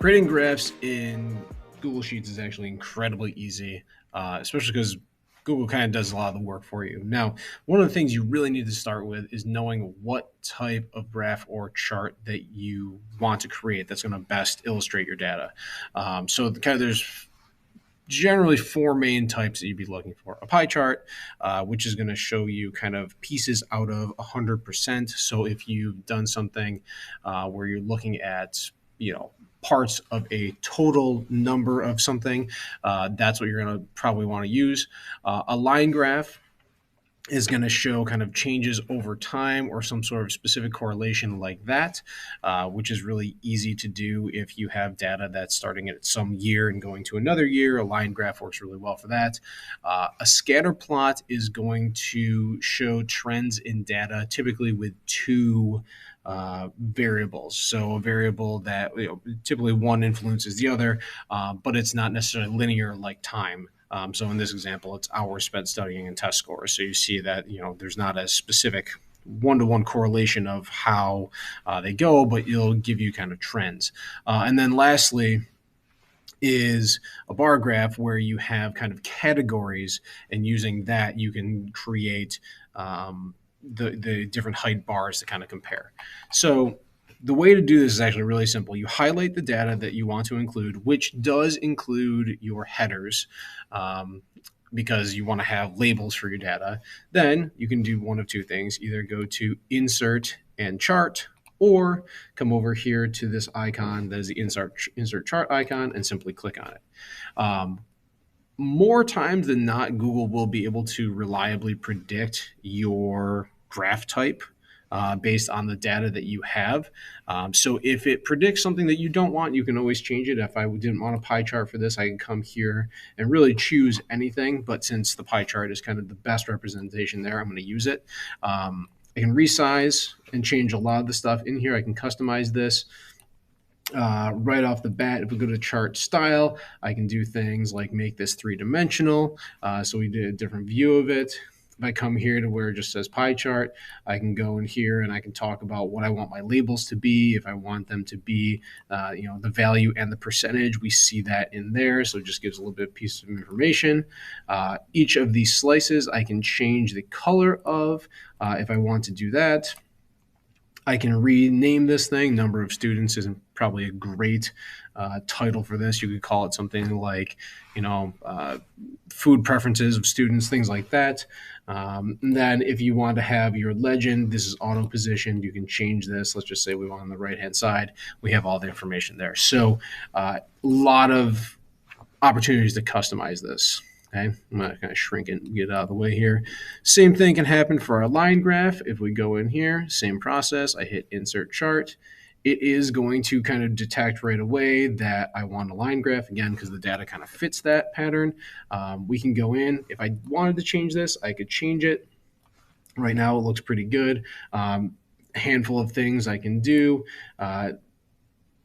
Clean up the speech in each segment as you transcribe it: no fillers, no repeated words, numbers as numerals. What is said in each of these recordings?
Creating graphs in Google Sheets is actually incredibly easy, especially because Google kind of does a lot of the work for you. Now, one of the things you really need to start with is knowing what type of graph or chart that you want to create that's going to best illustrate your data. There's generally four main types that you'd be looking for. A pie chart, which is going to show you kind of pieces out of 100%. So if you've done something where you're looking at, parts of a total number of something, that's what you're going to probably want to use. A line graph is going to show kind of changes over time or some sort of specific correlation like that, which is really easy to do if you have data that's starting at some year and going to another year. A line graph works really well for that. A scatter plot is going to show trends in data, typically with two variables. So a variable that typically one influences the other, but it's not necessarily linear like time. So in this example, it's hours spent studying and test scores. So you see that there's not a specific one-to-one correlation of how they go, but it'll give you kind of trends. And then lastly is a bar graph where you have kind of categories, and using that you can create the different height bars to kind of compare. So the way to do this is actually really simple. You highlight the data that you want to include, which does include your headers, because you want to have labels for your data. Then you can do one of two things: either go to Insert and Chart, or come over here to this icon that is the Insert Chart icon and simply click on it. More times than not, Google will be able to reliably predict your graph type based on the data that you have. So if it predicts something that you don't want, you can always change it. If I didn't want a pie chart for this, I can come here and really choose anything. But since the pie chart is kind of the best representation there, I'm going to use it. I can resize and change a lot of the stuff in here. I can customize this. Right off the bat, if we go to chart style, I can do things like make this three-dimensional. So we did a different view of it. If I come here to where it just says pie chart, I can go in here and I can talk about what I want my labels to be. If I want them to be, the value and the percentage, we see that in there. So it just gives a little bit of piece of information. Each of these slices, I can change the color of if I want to do that. I can rename this thing. Number of students isn't probably a great title for this. You could call it something like, food preferences of students, things like that. And then if you want to have your legend, this is auto positioned. You can change this. Let's just say we want on the right-hand side. We have all the information there. So a lot of opportunities to customize this. Okay, I'm going to kind of shrink it and get out of the way here. Same thing can happen for our line graph. If we go in here, same process. I hit Insert Chart. It is going to kind of detect right away that I want a line graph, again, because the data kind of fits that pattern. We can go in. If I wanted to change this, I could change it. Right now, it looks pretty good. A handful of things I can do.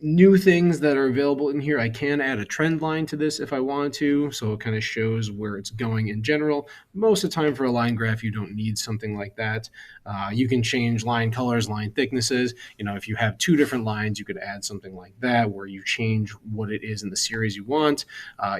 New things that are available in here. I can add a trend line to this if I wanted to, so it kind of shows where it's going in general. Most of the time for a line graph, you don't need something like that. You can change line colors, line thicknesses. If you have two different lines, you could add something like that where you change what it is in the series you want.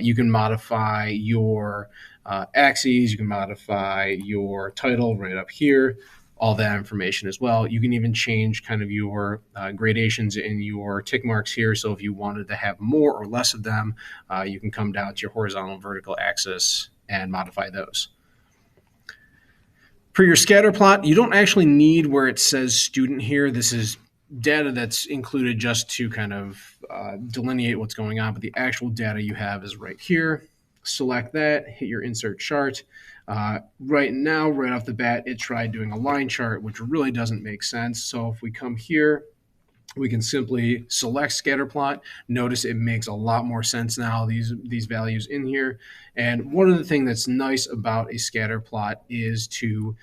You can modify your axes. You can modify your title right up here. All that information as well. You can even change kind of your gradations in your tick marks here. So if you wanted to have more or less of them, you can come down to your horizontal and vertical axis and modify those. For your scatter plot, you don't actually need where it says student here. This is data that's included just to kind of delineate what's going on, but the actual data you have is right here. Select that, hit your Insert Chart. Right now, right off the bat, it tried doing a line chart, which really doesn't make sense. So if we come here, we can simply select scatter plot. Notice it makes a lot more sense now, these values in here. And one of the things that's nice about a scatter plot is to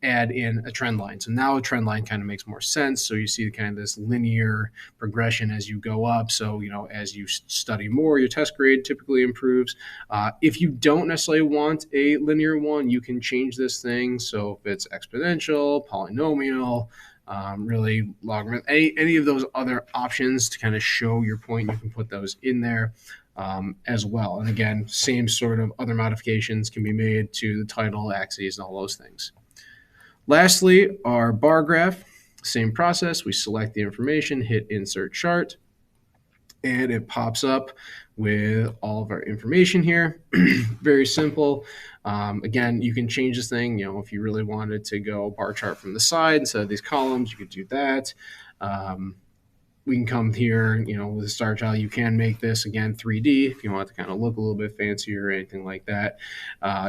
add in a trend line. So now a trend line kind of makes more sense. So you see kind of this linear progression as you go up. So, as you study more, your test grade typically improves. If you don't necessarily want a linear one, you can change this thing. So if it's exponential, polynomial, really logarithm, any of those other options to kind of show your point, you can put those in there as well. And again, same sort of other modifications can be made to the title, axes, and all those things. Lastly, our bar graph, same process. We select the information, hit insert chart, and it pops up with all of our information here. Very simple. Again, you can change this thing. If you really wanted to go bar chart from the side instead of these columns, you could do that. We can come here, with a star child. You can make this again 3D if you want to kind of look a little bit fancier or anything like that.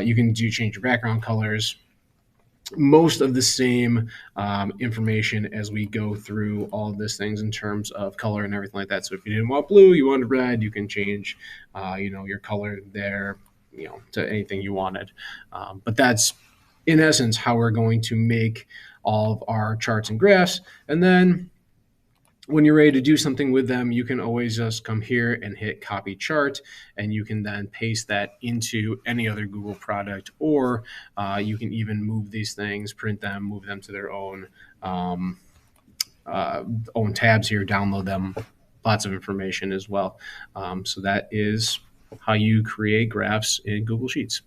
You can change your background colors. Most of the same information as we go through all of these things in terms of color and everything like that. So if you didn't want blue, you wanted red, you can change, your color there, to anything you wanted. But that's in essence how we're going to make all of our charts and graphs. And then when you're ready to do something with them, you can always just come here and hit copy chart, and you can then paste that into any other Google product, or you can even move these things, print them, move them to their own tabs here, download them, lots of information as well. So that is how you create graphs in Google Sheets.